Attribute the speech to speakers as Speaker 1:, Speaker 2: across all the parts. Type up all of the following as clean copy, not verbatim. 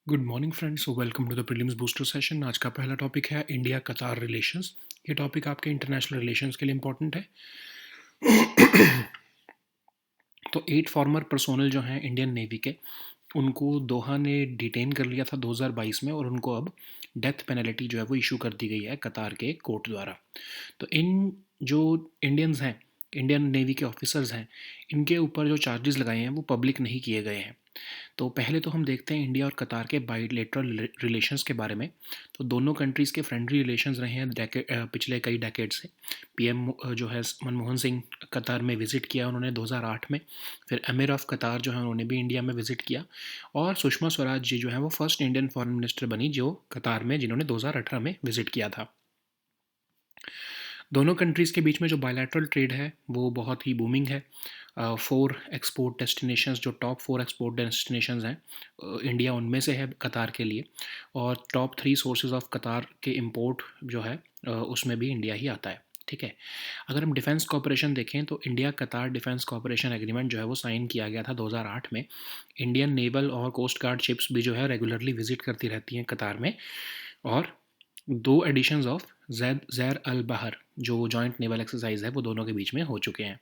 Speaker 1: Good morning friends, welcome to the prelims booster session. आज का पहला टॉपिक है इंडिया कतार रिलेशंस। ये टॉपिक आपके इंटरनेशनल रिलेशंस के लिए इंपॉर्टेंट है। तो 8 फॉर्मर पर्सोनल जो हैं इंडियन नेवी के, उनको दोहा ने डिटेन कर लिया था 2022 में, और उनको अब डेथ पेनल्टी जो है वो इशू कर दी गई है कतार के कोर्ट द्वारा। तो इन जो इंडियंस हैं, इंडियन नेवी के ऑफिसर्स हैं, इनके ऊपर जो चार्जेस लगाए हैं वो पब्लिक नहीं किए गए हैं। तो पहले तो हम देखते हैं इंडिया और कतार के बाइलेटरल रिलेशंस के बारे में। तो दोनों कंट्रीज़ के फ्रेंडली रिलेशंस रहे हैं पिछले कई डेकेड से। पीएम जो है मनमोहन सिंह कतार में विज़िट किया उन्होंने 2008 में। फिर अमीर ऑफ कतार जो है उन्होंने भी इंडिया में विज़िट किया। और सुषमा स्वराज जी जो है वो फर्स्ट इंडियन फॉरेन मिनिस्टर बनी जो कतार में, जिन्होंने 2018 में विज़िट किया था। दोनों कंट्रीज़ के बीच में जो बायलैटरल ट्रेड है वो बहुत ही बूमिंग है। 4 एक्सपोर्ट डेस्टिनेशंस, जो टॉप 4 एक्सपोर्ट डेस्टिनेशंस हैं, इंडिया उनमें से है कतार के लिए। और टॉप 3 सोर्सेज ऑफ कतार के इंपोर्ट जो है उसमें भी इंडिया ही आता है। ठीक है। अगर हम डिफेंस कॉपरेशन देखें तो इंडिया कतार डिफेंस कॉपरेशन एग्रीमेंट जो है वो साइन किया गया था 2008 में। इंडियन नेवल और कोस्ट गार्ड शिप्स भी जो है रेगुलरली विजिट करती रहती हैं कतार में। और 2 एडिशंस ऑफ ज़ैर अल बहर, जो जॉइंट नेवल एक्सरसाइज है, वो दोनों के बीच में हो चुके हैं।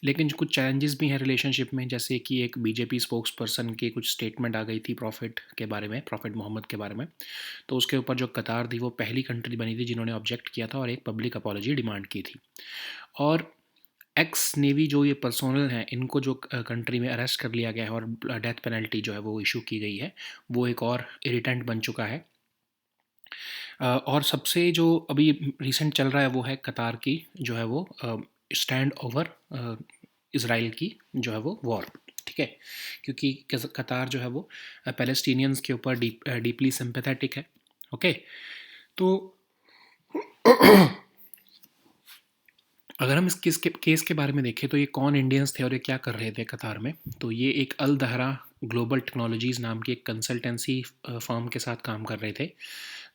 Speaker 1: लेकिन कुछ चैलेंजेस भी हैं रिलेशनशिप में, जैसे कि एक बीजेपी स्पोक्स पर्सन की कुछ स्टेटमेंट आ गई थी प्रॉफिट के बारे में, प्रॉफिट मोहम्मद के बारे में। तो उसके ऊपर जो कतार थी वो पहली कंट्री बनी थी जिन्होंने ऑब्जेक्ट किया था और एक पब्लिक अपॉलॉजी डिमांड की थी। और एक्स नेवी जो ये पर्सोनल हैं, इनको जो कंट्री में अरेस्ट कर लिया गया है और डेथ पेनल्टी जो है वो इशू की गई है, वो एक और इरिटेंट बन चुका है। और सबसे जो अभी रिसेंट चल रहा है वो है कतार की जो है वो स्टैंड ओवर इसराइल की जो है वो वॉर। ठीक है। क्योंकि कतार जो है वो पैलेस्टीनियंस के ऊपर डीपली सिंपैथेटिक है। ओके। तो अगर हम इस केस के बारे में देखें तो ये कौन इंडियंस थे और ये क्या कर रहे थे कतार में। तो ये एक अल दहरा ग्लोबल टेक्नोलॉजीज़ नाम की एक कंसल्टेंसी फर्म के साथ काम कर रहे थे,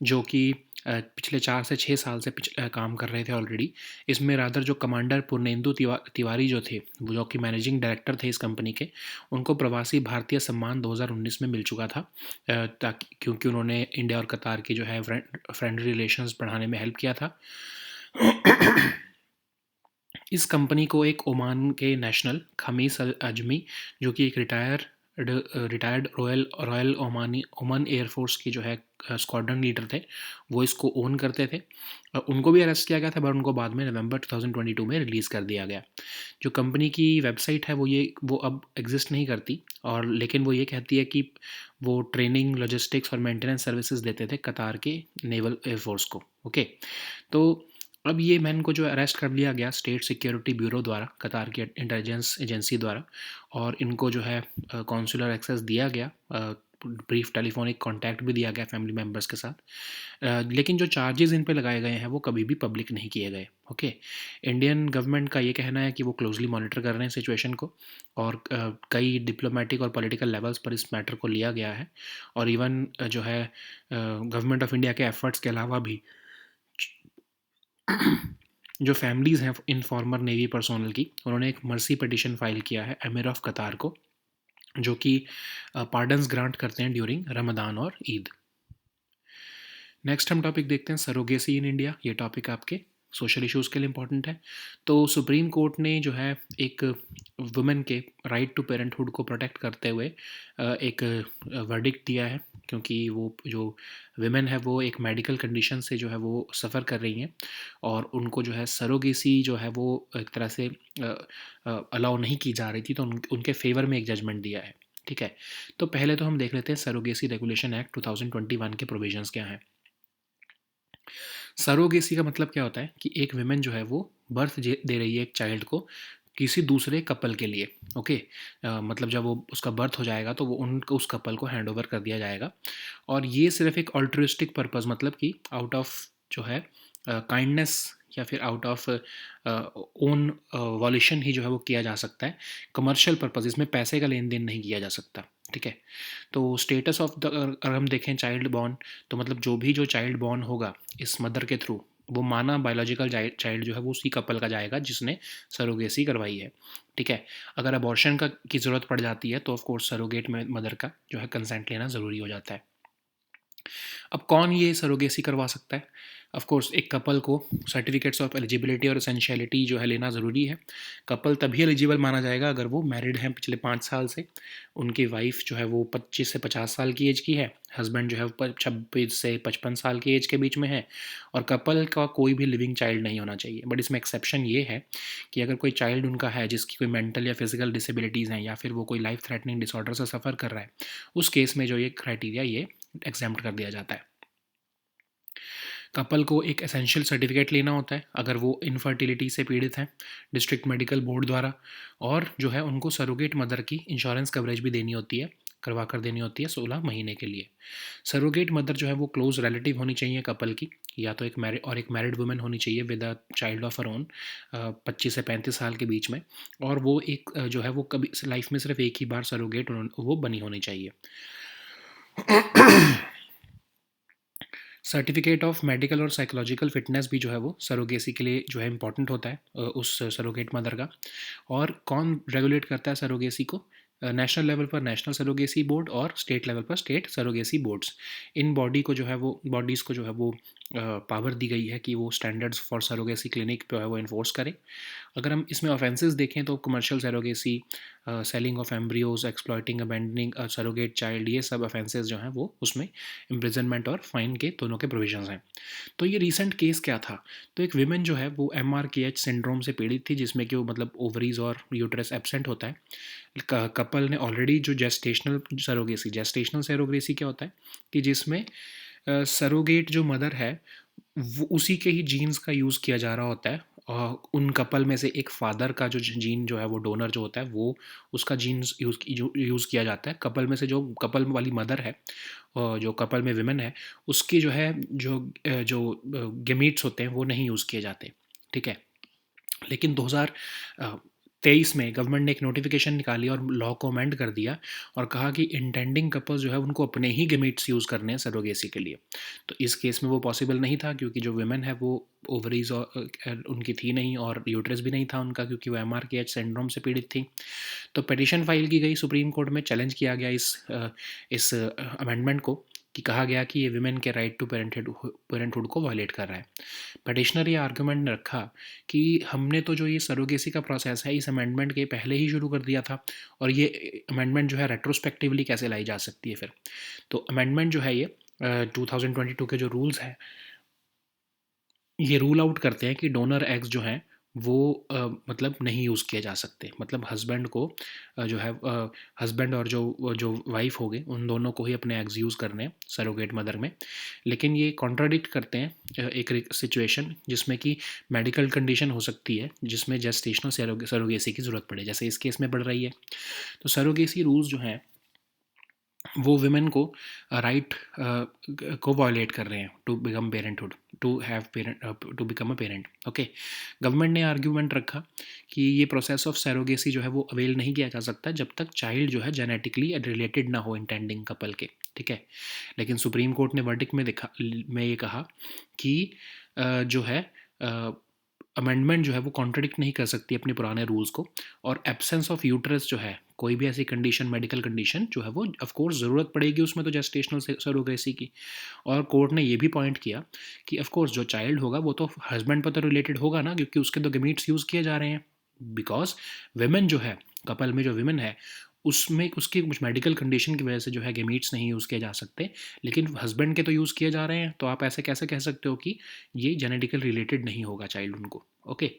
Speaker 1: जो कि पिछले 4 से 6 साल से काम कर रहे थे ऑलरेडी। इसमें रादर जो कमांडर पूर्णेंदु तिवारी जो थे, वो जो कि मैनेजिंग डायरेक्टर थे इस कंपनी के, उनको प्रवासी भारतीय सम्मान 2019 में मिल चुका था, ताकि क्योंकि उन्होंने इंडिया और कतार की जो है फ्रेंडली रिलेशंस बढ़ाने में हेल्प किया था। इस कंपनी को एक ओमान के नेशनल खमीस अल अजमी, जो कि एक retired royal royal Oman air force की जो है स्क्वाड्रन लीडर थे, वो इसको ओन करते थे। उनको भी अरेस्ट किया गया था, पर उनको बाद में नवंबर 2022 में रिलीज़ कर दिया गया। जो कंपनी की वेबसाइट है वो अब एग्जिस्ट नहीं करती, और लेकिन वो ये कहती है कि वो ट्रेनिंग, लॉजिस्टिक्स और मेंटेनेंस सर्विसेज देते थे कतार के नेवल एयरफोर्स को। ओके। तो अब ये मैन को जो अरेस्ट कर लिया गया स्टेट सिक्योरिटी ब्यूरो द्वारा, कतार की इंटेलिजेंस एजेंसी द्वारा, और इनको जो है कॉन्सुलर एक्सेस दिया गया, ब्रीफ टेलीफोनिक कांटेक्ट भी दिया गया फैमिली मेम्बर्स के साथ। लेकिन जो चार्जेस इन पे लगाए गए हैं वो कभी भी पब्लिक नहीं किए गए। ओके। इंडियन गवर्नमेंट का ये कहना है कि वो क्लोजली मॉनिटर कर रहे हैं सिचुएशन को, और कई डिप्लोमेटिक और पॉलिटिकल लेवल्स पर इस मैटर को लिया गया है। और इवन जो है गवर्नमेंट ऑफ इंडिया के एफर्ट्स के अलावा भी जो फैमिलीज़ हैं इन फॉर्मर नेवी पर्सोनल की, उन्होंने एक मर्सी पिटिशन फाइल किया है अमीर ऑफ कतार को, जो कि पार्डन्स ग्रांट करते हैं ड्यूरिंग रमदान और ईद। नेक्स्ट हम टॉपिक देखते हैं सरोगेसी इन इंडिया। ये टॉपिक आपके सोशल इश्यूज़ के लिए इंपॉर्टेंट है। तो सुप्रीम कोर्ट ने जो है एक वुमेन के राइट टू पेरेंटहुड को प्रोटेक्ट करते हुए एक वर्डिक्ट दिया है, क्योंकि वो जो वुमेन है वो एक मेडिकल कंडीशन से जो है वो सफ़र कर रही हैं, और उनको जो है सरोगेसी जो है वो एक तरह से अलाउ नहीं की जा रही थी, तो उनके फेवर में एक जजमेंट दिया है। ठीक है। तो पहले तो हम देख लेते हैं सरोगेसी रेगुलेशन एक्ट 2021 के प्रोविजंस क्या हैं। सरोगेसी का मतलब क्या होता है कि एक विमेन जो है वो बर्थ दे रही है एक चाइल्ड को किसी दूसरे कपल के लिए। ओके। मतलब जब वो उसका बर्थ हो जाएगा तो वो उनको उस कपल को हैंड ओवर कर दिया जाएगा, और ये सिर्फ एक ऑल्ट्रिस्टिक पर्पस, मतलब कि आउट ऑफ जो है काइंडनेस या फिर आउट ऑफ ओन वॉल्यूशन ही जो है वो किया जा सकता है। कमर्शियल पर्पस, इसमें पैसे का लेन देन नहीं किया जा सकता। ठीक है। तो स्टेटस ऑफ द, अगर हम देखें चाइल्ड बॉर्न, तो मतलब जो चाइल्ड बॉर्न होगा इस मदर के थ्रू, वो माना बायोलॉजिकल चाइल्ड जो है वो उसी कपल का जाएगा जिसने सरोगेसी करवाई है, ठीक है। अगर अबॉर्शन का की ज़रूरत पड़ जाती है तो ऑफ कोर्स सरोगेट मदर का जो है कंसेंट लेना ज़रूरी हो जाता है। अब कौन ये सरोगेसी करवा सकता है? ऑफ कोर्स एक कपल को सर्टिफिकेट्स ऑफ एलिजिबिलिटी और एसेंशियलिटी जो है लेना ज़रूरी है। कपल तभी एलिजिबल माना जाएगा अगर वो मैरिड हैं पिछले 5 साल से, उनकी वाइफ जो है वो 25 से 50 साल की एज की है, हस्बैंड जो है 26 से 55 साल की एज के बीच में है, और कपल का कोई भी लिविंग चाइल्ड नहीं होना चाहिए। बट इसमें एक्सेप्शन ये है कि अगर कोई चाइल्ड उनका है जिसकी कोई मेंटल या फिजिकल डिसेबिलिटीज़ हैं, या फिर वो कोई लाइफ थ्रेटनिंग डिसऑर्डर से सफ़र कर रहा है, उस केस में जो ये क्राइटेरिया ये एग्जाम्प्ट कर दिया जाता है। कपल को एक एसेंशियल सर्टिफिकेट लेना होता है अगर वो इनफर्टिलिटी से पीड़ित हैं डिस्ट्रिक्ट मेडिकल बोर्ड द्वारा, और जो है उनको सरोगेट मदर की इंश्योरेंस कवरेज भी देनी होती है, करवा कर देनी होती है 16 महीने के लिए। सरोगेट मदर जो है वो क्लोज रिलेटिव होनी चाहिए कपल की, या तो एक मैरिड वुमेन होनी चाहिए with a child of her own 25 से 35 साल के बीच में, और वो एक जो है वो कभी लाइफ में सिर्फ एक ही बार सरोगेट वो बनी होनी चाहिए। सर्टिफिकेट ऑफ मेडिकल और साइकोलॉजिकल फिटनेस भी जो है वो सरोगेसी के लिए जो है इंपॉर्टेंट होता है उस सरोगेट मदर का। और कौन रेगुलेट करता है सरोगेसी को? नेशनल लेवल पर नेशनल सरोगेसी बोर्ड और स्टेट लेवल पर स्टेट सरोगेसी बोर्ड्स। इन बॉडीज़ को जो है वो पावर दी गई है कि वो स्टैंडर्ड्स फॉर सरोगेसी क्लिनिक जो है वो इन्फोर्स करें। अगर हम इसमें ऑफेंसेस देखें तो commercial surrogacy, selling of embryos, exploiting, abandoning surrogate child, ये सब ऑफेंसेस जो हैं वो उसमें इम्प्रिजनमेंट और फाइन के दोनों के प्रोविजंस हैं। तो ये रीसेंट केस क्या था? तो एक विमेन जो है वो MRKH सिंड्रोम से पीड़ित थी, जिसमें कि वो मतलब ओवरीज और यूट्रस एब्सेंट होता है। कपल ने ऑलरेडी जो जेस्टेशनल सरोगेसी क्या होता है कि जिसमें सरोगेट जो मदर है वो उसी के ही जीन्स का यूज़ किया जा रहा होता है। उन कपल में से एक फादर का जो जीन जो है वो डोनर जो होता है वो उसका जीन्स यूज़ किया जाता है। कपल में से जो कपल वाली मदर है, जो कपल में विमेन है, उसकी जो है जो गेमीट्स होते हैं वो नहीं यूज़ किए जाते, ठीक है। लेकिन 2023 में गवर्नमेंट ने एक नोटिफिकेशन निकाली और लॉ को अमेंड कर दिया और कहा कि इंटेंडिंग कपल्स जो है उनको अपने ही गेमेट्स यूज़ करने हैं सरोगेसी के लिए। तो इस केस में वो पॉसिबल नहीं था क्योंकि जो विमेन है वो ओवरीज उनकी थी नहीं और यूट्रस भी नहीं था उनका, क्योंकि वो MRKH सिंड्रोम से पीड़ित थी। तो पिटीशन फाइल की गई सुप्रीम कोर्ट में, चैलेंज किया गया इस अमेंडमेंट को, कि कहा गया कि ये विमेन के राइट टू पेरेंटहुड को वायलेट कर रहा है। पिटिशनर ये आर्गूमेंट ने रखा कि हमने तो जो ये सरोगेसी का प्रोसेस है इस अमेंडमेंट के पहले ही शुरू कर दिया था, और ये अमेंडमेंट जो है रेट्रोस्पेक्टिवली कैसे लाई जा सकती है फिर। तो अमेंडमेंट जो है ये 2022 के जो रूल्स हैं ये रूल आउट करते हैं कि डोनर एग्स जो हैं वो मतलब नहीं यूज़ किए जा सकते। मतलब हस्बैंड को जो है हस्बैंड और जो वाइफ हो गए उन दोनों को ही अपने एग्स यूज़ करने हैं सरोगेट मदर में। लेकिन ये कॉन्ट्राडिक्ट करते हैं एक सिचुएशन जिसमें कि मेडिकल कंडीशन हो सकती है जिसमें जेस्टेशनल सरोगेसी की ज़रूरत पड़े, जैसे इस केस में पड़ रही है। तो सरोगेसी रूल्स जो हैं वो विमेन को राइट को वायलेट कर रहे हैं to become parenthood, to become a parent. Okay, government ने आर्ग्यूमेंट रखा कि ये प्रोसेस ऑफ सरोगेसी जो है वो अवेल नहीं किया जा सकता जब तक चाइल्ड जो है जेनेटिकली रिलेटेड ना हो इंटेंडिंग कपल के, ठीक है। लेकिन सुप्रीम कोर्ट ने वर्डिक्ट में ये कहा कि जो है अमेंडमेंट जो है वो कॉन्ट्रडिक्ट नहीं कर सकती अपने पुराने रूल्स को, और एब्सेंस ऑफ यूट्रस जो है कोई भी ऐसी कंडीशन, मेडिकल कंडीशन जो है वो ऑफ कोर्स ज़रूरत पड़ेगी उसमें तो जेस्टेशनल सरोगेसी की। और कोर्ट ने ये भी पॉइंट किया कि ऑफ कोर्स जो चाइल्ड होगा वो तो हस्बैंड पर तो रिलेटेड होगा ना, क्योंकि उसके तो गेमीट्स यूज़ किए जा रहे हैं। बिकॉज वेमेन जो है, कपल में जो विमेन है उसमें उसकी कुछ मेडिकल कंडीशन की वजह से जो है गेमीट्स नहीं यूज़ किए जा सकते, लेकिन हस्बैंड के तो यूज़ किए जा रहे हैं। तो आप ऐसे कैसे कह सकते हो कि ये जेनेटिकल रिलेटेड नहीं होगा चाइल्ड उनको? ओके।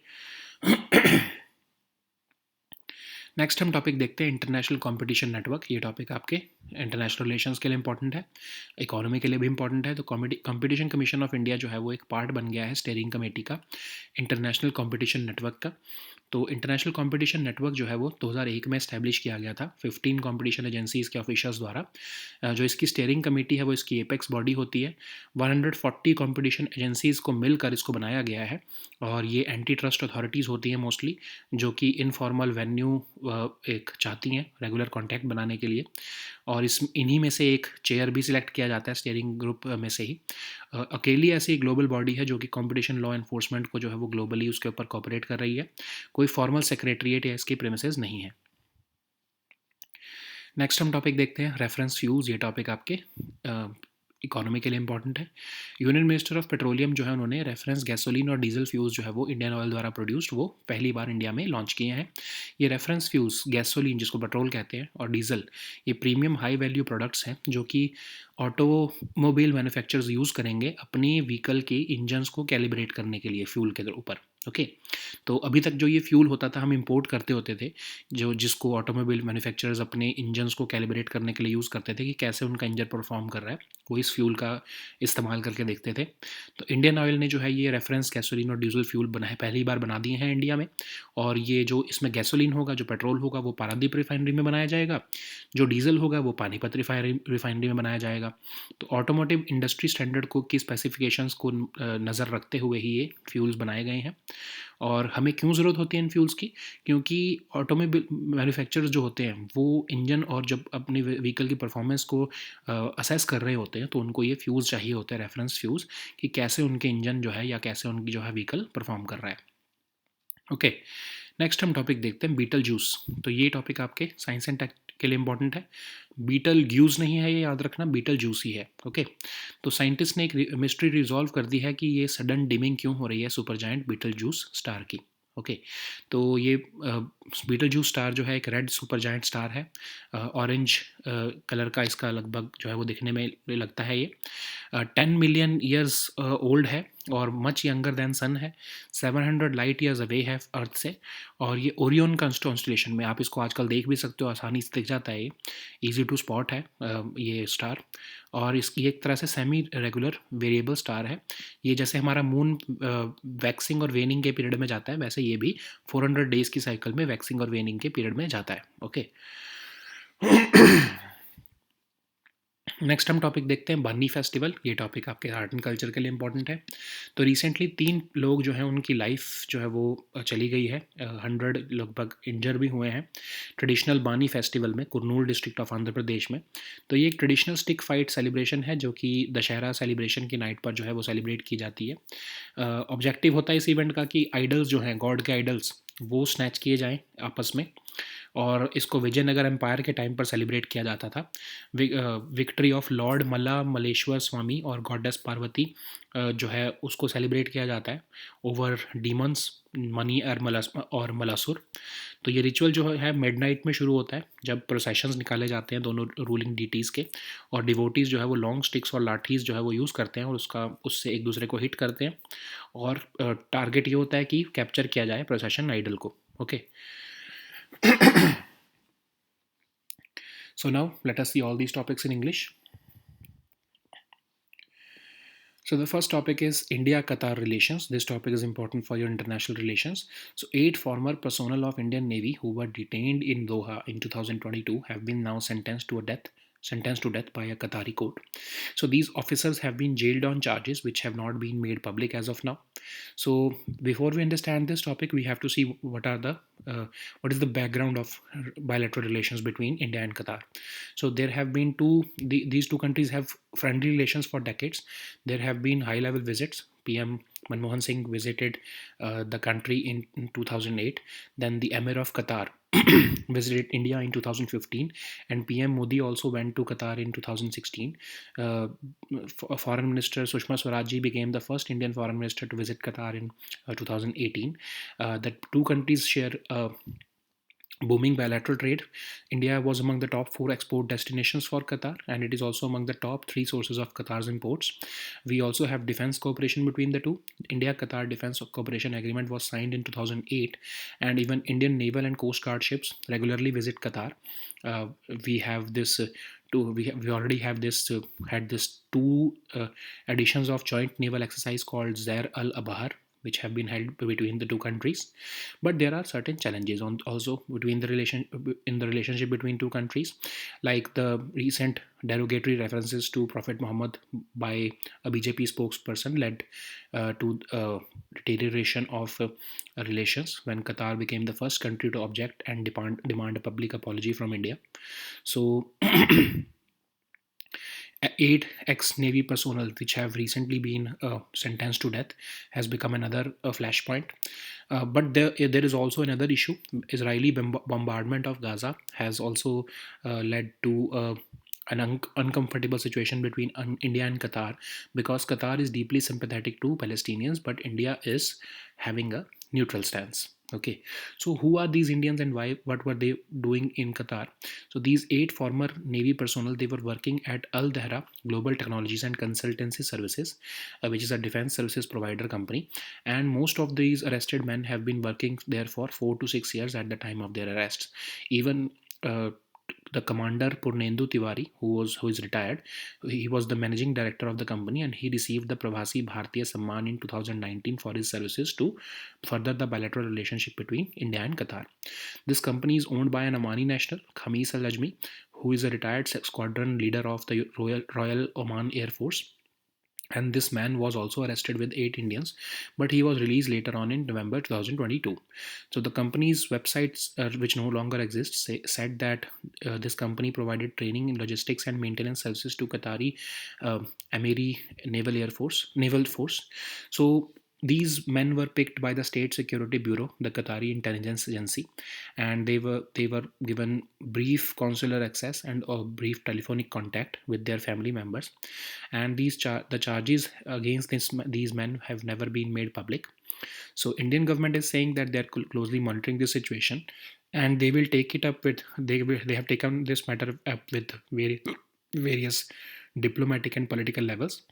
Speaker 1: नेक्स्ट हम टॉपिक देखते हैं इंटरनेशनल कंपटीशन नेटवर्क। ये टॉपिक आपके इंटरनेशनल रिलेशंस के लिए इंपॉर्टेंट है, इकोनॉमी के लिए भी इंपॉर्टेंट है। तो कंपटीशन कमीशन ऑफ इंडिया जो है वो एक पार्ट बन गया है स्टेयरिंग कमेटी का इंटरनेशनल कंपटीशन नेटवर्क का। तो इंटरनेशनल कंपटीशन नेटवर्क जो है वो 2001 में इस्टेब्लिश किया गया था 15 कंपटीशन एजेंसीज़ के ऑफिशियल्स द्वारा। जो इसकी स्टीयरिंग कमेटी है वो इसकी एपेक्स बॉडी होती है। 140 कंपटीशन एजेंसीज़ को मिलकर इसको बनाया गया है और ये एंटी ट्रस्ट अथॉरिटीज़ होती हैं मोस्टली, जो कि इनफॉर्मल वेन्यू एक चाहती हैं रेगुलर कॉन्टैक्ट बनाने के लिए। और इस इन्हीं में से एक चेयर भी सिलेक्ट किया जाता है स्टीयरिंग ग्रुप में से ही। अकेली ऐसी ग्लोबल बॉडी है जो कि कंपटीशन लॉ एनफोर्समेंट को जो है वो ग्लोबली उसके ऊपर कॉपरेट कर रही है। कोई फॉर्मल सेक्रेटरीट या इसकी प्रेमिसेस नहीं है। नेक्स्ट हम टॉपिक देखते हैं रेफरेंस फ्यूज़। ये टॉपिक आपके इकोनॉमी के लिए इंपॉर्टेंट है। यूनियन मिनिस्टर ऑफ पेट्रोलियम जो है उन्होंने रेफरेंस गैसोलीन और डीजल फ्यूज़ जो है वो इंडियन ऑयल द्वारा प्रोड्यूस्ड वो पहली बार इंडिया में लॉन्च किए हैं। ये रेफरेंस फ्यूज़ गैसोलीन जिसको पेट्रोल कहते हैं और डीजल ये प्रीमियम हाई वैल्यू प्रोडक्ट्स हैं जो कि ऑटोमोबाइल मैन्युफैक्चरर्स यूज़ करेंगे अपनी व्हीकल के इंजन्स को कैलिब्रेट करने के लिए फ्यूल के ऊपर। ओके, तो अभी तक जो ये फ्यूल होता था हम इंपोर्ट करते होते थे, जो जिसको ऑटोमोबाइल मैन्युफैक्चरर्स अपने इंजन्स को कैलिब्रेट करने के लिए यूज़ करते थे कि कैसे उनका इंजन परफॉर्म कर रहा है, वो इस फ्यूल का इस्तेमाल करके देखते थे। तो इंडियन ऑयल ने जो है ये रेफरेंस गैसोलीन और डीजल फ्यूल बनाए पहली बार बना दिए हैं इंडिया में। और ये जो इसमें गैसोलीन होगा, जो पेट्रोल होगा, वो पारादीप रिफाइनरी में बनाया जाएगा। जो डीजल होगा वो पानीपत रिफाइनरी में बनाया जाएगा। तो ऑटोमोटिव इंडस्ट्री स्टैंडर्ड को की स्पेसिफिकेशंस को नज़र रखते हुए ही ये फ्यूल्स बनाए गए हैं। और हमें क्यों ज़रूरत होती है इन फ्यूल्स की? क्योंकि ऑटोमोबाइल मैन्युफैक्चरर्स जो होते हैं वो इंजन और जब अपनी व्हीकल की परफॉर्मेंस को असेस कर रहे होते हैं तो उनको ये फ्यूज़ चाहिए होते हैं, रेफरेंस फ्यूज़, कि कैसे उनके इंजन जो है या कैसे उनकी जो है व्हीकल परफॉर्म कर रहा है। ओके, नेक्स्ट हम टॉपिक देखते हैं बीटल जूस। तो ये टॉपिक आपके साइंस एंड टेक के लिए इंपॉर्टेंट है। बीटल ग्यूज नहीं है, ये याद रखना, बीटल जूस ही है। ओके, तो साइंटिस्ट ने एक मिस्ट्री रिजॉल्व कर दी है कि ये सडन डिमिंग क्यों हो रही है super giant Betelgeuse star की। ओके, तो ये बीटल जूस स्टार जो है एक रेड सुपर जायंट स्टार है। ऑरेंज कलर का इसका लगभग जो है वो दिखने में लगता है। ये 10 मिलियन ईयर्स ओल्ड है और मच यंगर देन सन है। 700 लाइट ईयर्स अवे है अर्थ से। और ये ओरियन कॉन्स्टेलेशन में आप इसको आजकल देख भी सकते हो, आसानी से दिख जाता है। ये ईजी टू स्पॉट है ये स्टार। और इसकी एक तरह से सेमी रेगुलर वेरिएबल स्टार है। ये जैसे हमारा मून वैक्सिंग और वेनिंग के पीरियड में जाता है, वैसे ये भी 400 डेज की साइकिल में वैक्सिंग और वेनिंग के पीरियड में जाता है। ओके, नेक्स्ट हम टॉपिक देखते हैं बन्नी फेस्टिवल। ये टॉपिक आपके आर्ट एंड कल्चर के लिए इंपॉर्टेंट है। तो रिसेंटली 3 लोग जो हैं उनकी लाइफ जो है वो चली गई है। 100 लगभग इंजर भी हुए हैं ट्रेडिशनल बानी फेस्टिवल में, कुरनूल डिस्ट्रिक्ट ऑफ आंध्र प्रदेश में। तो ये एक ट्रेडिशनल स्टिक फाइट सेलिब्रेशन है जो कि दशहरा सेलिब्रेशन की नाइट पर जो है वो सेलिब्रेट की जाती है। ऑब्जेक्टिव होता है इस इवेंट का कि आइडल्स जो हैं, गॉड के आइडल्स, वो स्नैच किए जाएँ आपस में। और इसको विजयनगर एम्पायर के टाइम पर सेलिब्रेट किया जाता था। विक्ट्री ऑफ लॉर्ड मल्ला मल्लेश्वर स्वामी और गॉडेस पार्वती जो है उसको सेलिब्रेट किया जाता है ओवर डीमंस मनी और मलासुर। तो ये रिचुअल जो है मिडनाइट में शुरू होता है जब प्रोसेशंस निकाले जाते हैं दोनों रूलिंग डीटीज़ के। और डिवोटीज़ जो है वो लॉन्ग स्टिक्स और लाठीज़ जो है वो यूज़ करते हैं और उससे एक दूसरे को हिट करते हैं। और टारगेट ये होता है कि कैप्चर किया जाए प्रोसेशन आइडल को। Okay, so now let us see all these topics in English. So the first topic is India-Qatar relations. This topic is important for your international relations. So 8 former personnel of Indian Navy who were detained in Doha in 2022 have been now sentenced to death by a Qatari court. So these officers have been jailed on charges which have not been made public as of now. So before we understand this topic, we have to see what is the background of bilateral relations between India and Qatar. So there have been these two countries have friendly relations for decades. There have been high-level visits. PM Manmohan Singh visited the country in 2008. Then the Emir of Qatar visited India in 2015, and PM Modi also went to Qatar in 2016. Foreign Minister Sushma Swaraj became the first Indian foreign minister to visit Qatar in 2018. The two countries share booming bilateral trade. India was among the top 4 export destinations for Qatar, and it is also among the top 3 sources of Qatar's imports. We also have defense cooperation between the two. India-Qatar Defense Cooperation Agreement was signed in 2008, and even Indian naval and coast guard ships regularly visit Qatar. We have this. We already have this had this 2 editions of joint naval exercise called Zair al Abahar which have been held between the two countries. But there are certain challenges on also between the relation in the relationship between two countries, like the recent derogatory references to Prophet Muhammad by a BJP spokesperson led to deterioration of relations when Qatar became the first country to object and demand a public apology from India. So, eight ex-Navy personnel, which have recently been sentenced to death, has become another flashpoint. But there is also another issue. Israeli bombardment of Gaza has also led to an uncomfortable situation between India and Qatar, because Qatar is deeply sympathetic to Palestinians, but India is having a neutral stance. Okay, so who are these Indians and why? What were they doing in Qatar? So these eight former Navy personnel, they were working at Al Dahra Global Technologies and Consultancy Services, which is a defense services provider company. And most of these arrested men have been working there for 4 to 6 years at the time of their arrests. Even uh, the commander Purnendu Tiwari, who is retired, he was the managing director of the company, and he received the Pravasi Bharatiya Samman in 2019 for his services to further the bilateral relationship between India and Qatar. This company is owned by an Omani national, Khamis Al Ajmi, who is a retired squadron leader of the Royal Oman Air Force. And this man was also arrested with eight Indians, but he was released later on in November 2022. So the company's websites, which no longer exist, said that this company provided training in logistics and maintenance services to Qatari uh, Amiri Naval Force. So these men were picked by the State Security Bureau, the Qatari intelligence agency, and they were given brief consular access and a brief telephonic contact with their family members. And the charges against these men have never been made public. So Indian government is saying that they're closely monitoring this situation, and they will take it up with they have taken this matter up with various diplomatic and political levels.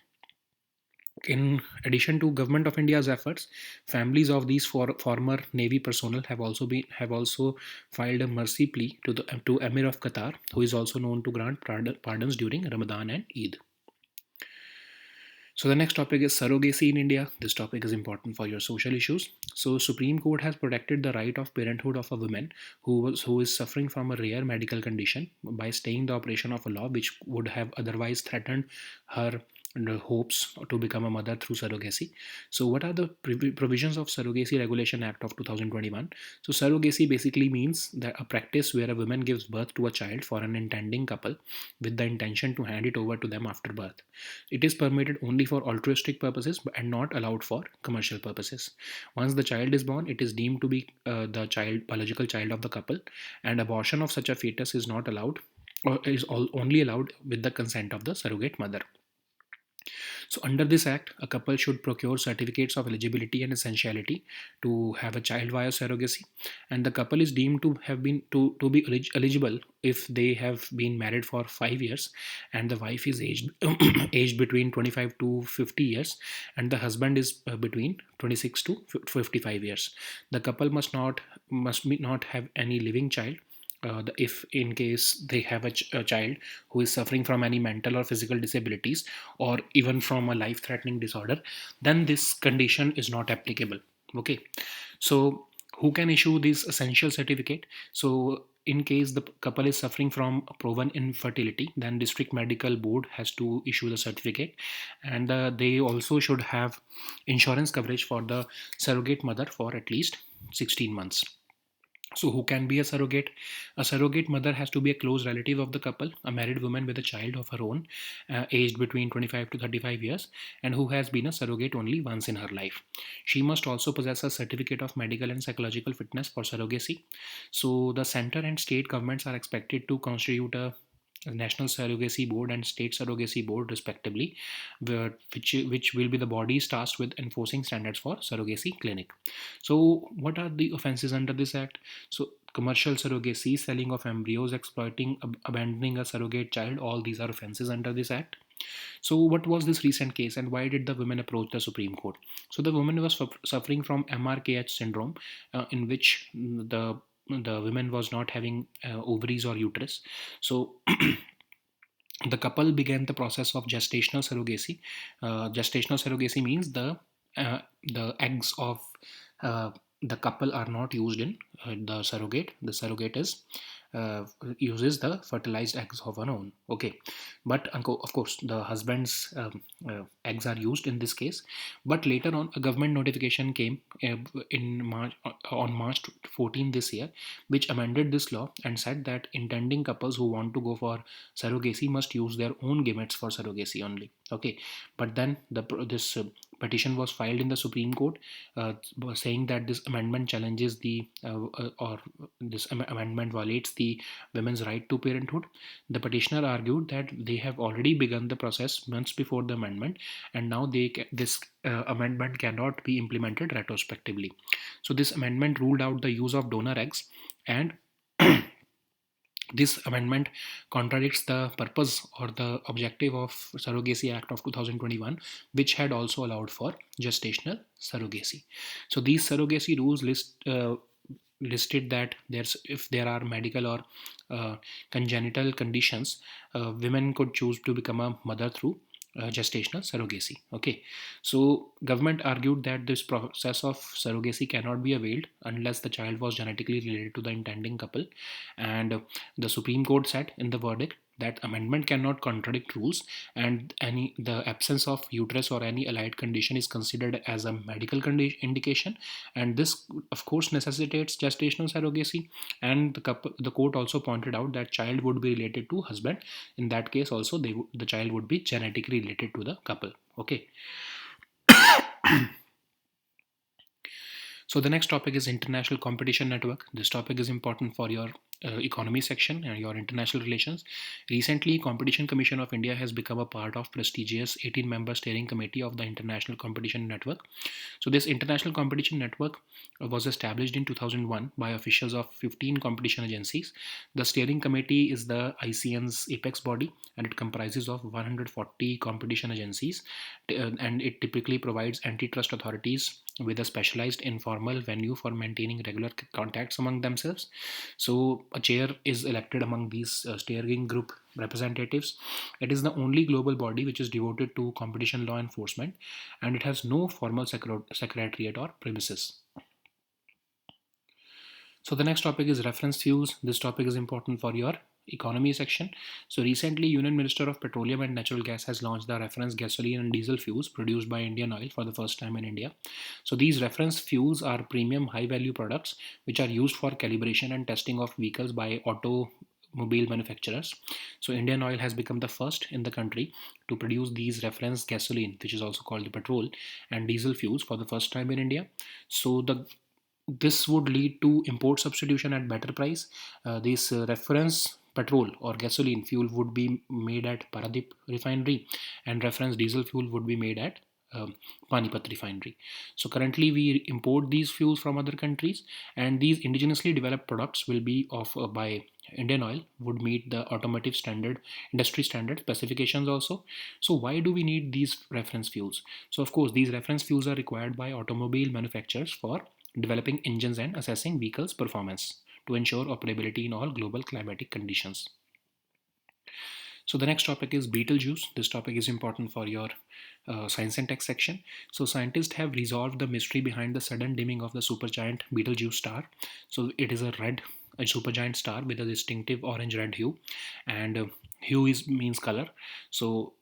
Speaker 1: In addition to government of India's efforts, families of these former Navy personnel have also filed a mercy plea to Emir of Qatar, who is also known to grant pardons during Ramadan and Eid. So the next topic is surrogacy in India. This topic is important for your social issues. So Supreme Court has protected the right of parenthood of a woman who is suffering from a rare medical condition by staying the operation of a law which would have otherwise threatened her hopes to become a mother through surrogacy. So what are the provisions of Surrogacy Regulation Act of 2021? So surrogacy basically means that a practice where a woman gives birth to a child for an intending couple with the intention to hand it over to them after birth. It is permitted only for altruistic purposes and not allowed for commercial purposes. Once the child is born, it is deemed to be the biological child of the couple, and abortion of such a fetus is not allowed, or is only allowed with the consent of the surrogate mother. So, under this act, a couple should procure certificates of eligibility and essentiality to have a child via surrogacy, and the couple is deemed to have been to be eligible if they have been married for 5 years, and the wife is aged aged between 25 to 50 years, and the husband is between 26 to 55 years. The couple not have any living child, if in case they have a child who is suffering from any mental or physical disabilities, or even from a life threatening disorder, then this condition is not applicable. Okay, so who can issue this essential certificate? So in case the couple is suffering from proven infertility, then district medical board has to issue the certificate, and they also should have insurance coverage for the surrogate mother for at least 16 months. So, who can be a surrogate? A surrogate mother has to be a close relative of the couple, a married woman with a child of her own, aged between 25 to 35 years, and who has been a surrogate only once in her life. She must also possess a certificate of medical and psychological fitness for surrogacy. So, the center and state governments are expected to constitute a National Surrogacy Board and State Surrogacy Board, respectively, which will be the bodies tasked with enforcing standards for surrogacy clinic. So, what are the offences under this act? So, commercial surrogacy, selling of embryos, exploiting, abandoning a surrogate child, all these are offences under this act. So, what was this recent case, and why did the women approach the Supreme Court? So, the woman was suffering from MRKH syndrome, in which the woman was not having ovaries or uterus. So, the couple began the process of gestational surrogacy. Gestational surrogacy means the the eggs of uh, the couple are not used in the surrogate. The surrogate is uses the fertilized eggs of her own. Okay, but of course the husband's eggs are used in this case. But later on, a government notification came in March on March 14 this year, which amended this law and said that intending couples who want to go for surrogacy must use their own gametes for surrogacy only. Okay, but then this petition was filed in the Supreme Court, saying that this amendment challenges the or this amendment violates the women's right to parenthood. The petitioner argued that they have already begun the process months before the amendment, and now this amendment cannot be implemented retrospectively. So this amendment ruled out the use of donor eggs, and this amendment contradicts the purpose or the objective of Surrogacy Act of 2021, which had also allowed for gestational surrogacy. So these surrogacy rules listed that if there are medical or congenital conditions, women could choose to become a mother through gestational surrogacy. Okay, so government argued that this process of surrogacy cannot be availed unless the child was genetically related to the intending couple, and the Supreme Court said in the verdict that amendment cannot contradict rules, and any the absence of uterus or any allied condition is considered as a medical indication, and this of course necessitates gestational surrogacy. And the court also pointed out that child would be related to husband. In that case also the child would be genetically related to the couple. Okay, so the next topic is international competition network. This topic is important for your economy section and your international relations. Recently, Competition Commission of India has become a part of prestigious 18-member steering committee of the International Competition Network. So this International Competition Network was established in 2001 by officials of 15 competition agencies. The steering committee is the ICN's apex body, and it comprises of 140 competition agencies, and it typically provides antitrust authorities with a specialized informal venue for maintaining regular contacts among themselves. So a chair is elected among these steering group representatives. It is the only global body which is devoted to competition law enforcement, and it has no formal secretariat or premises. So the next topic is reference fuels. This topic is important for your economy section. So recently, Union Minister of Petroleum and Natural Gas has launched the reference gasoline and diesel fuels produced by Indian Oil for the first time in India. So these reference fuels are premium high value products which are used for calibration and testing of vehicles by automobile manufacturers. So Indian Oil has become the first in the country to produce these reference gasoline, which is also called the petrol, and diesel fuels for the first time in India. So this would lead to import substitution at better price. This reference petrol or gasoline fuel would be made at Paradip refinery, and reference diesel fuel would be made at Panipat refinery. So currently we import these fuels from other countries, and these indigenously developed products will be of by Indian Oil would meet the automotive standard industry standard specifications also. So why do we need these reference fuels? So of course these reference fuels are required by automobile manufacturers for developing engines and assessing vehicles performance to ensure operability in all global climatic conditions. So the next topic is Betelgeuse. This topic is important for your science and tech section. So scientists have resolved the mystery behind the sudden dimming of the supergiant Betelgeuse star. So it is a supergiant star with a distinctive orange red hue, and hue means color. So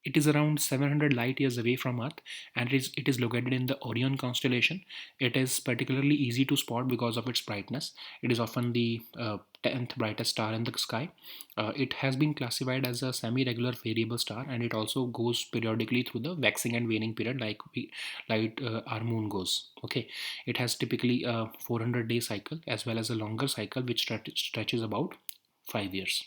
Speaker 1: it is around 700 light years away from Earth, and it is located in the Orion constellation. It is particularly easy to spot because of its brightness. It is often the 10th brightest star in the sky. It has been classified as a semi-regular variable star, and it also goes periodically through the waxing and waning period like our moon goes. Okay, it has typically a 400-day cycle as well as a longer cycle which stretches about 5 years.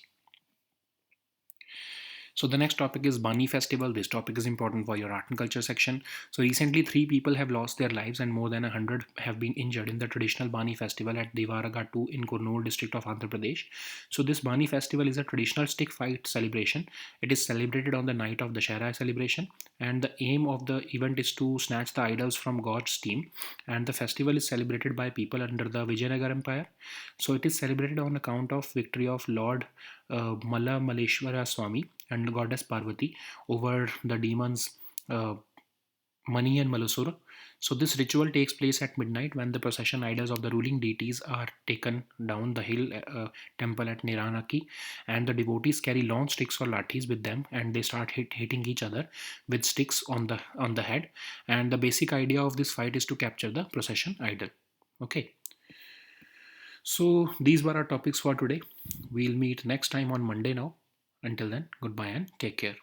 Speaker 1: So the next topic is Bani Festival. This topic is important for your art and culture section. So recently, 3 people have lost their lives and more than 100 have been injured in the traditional Bani Festival at Devaragatu in Kurnool district of Andhra Pradesh. So this Bani Festival is a traditional stick fight celebration. It is celebrated on the night of the Dashera celebration, and the aim of the event is to snatch the idols from God's team. And the festival is celebrated by people under the Vijayanagar Empire. So it is celebrated on account of victory of Lord Malla Maleshwara Swami and goddess Parvati over the demons uh, Mani and Malusur. So this ritual takes place at midnight when the procession idols of the ruling deities are taken down the hill temple at Niranaki, and the devotees carry long sticks or lathis with them, and they start hitting each other with sticks on the head. And the basic idea of this fight is to capture the procession idol. Okay, so these were our topics for today. We'll meet next time on Monday now. Until then, goodbye and take care.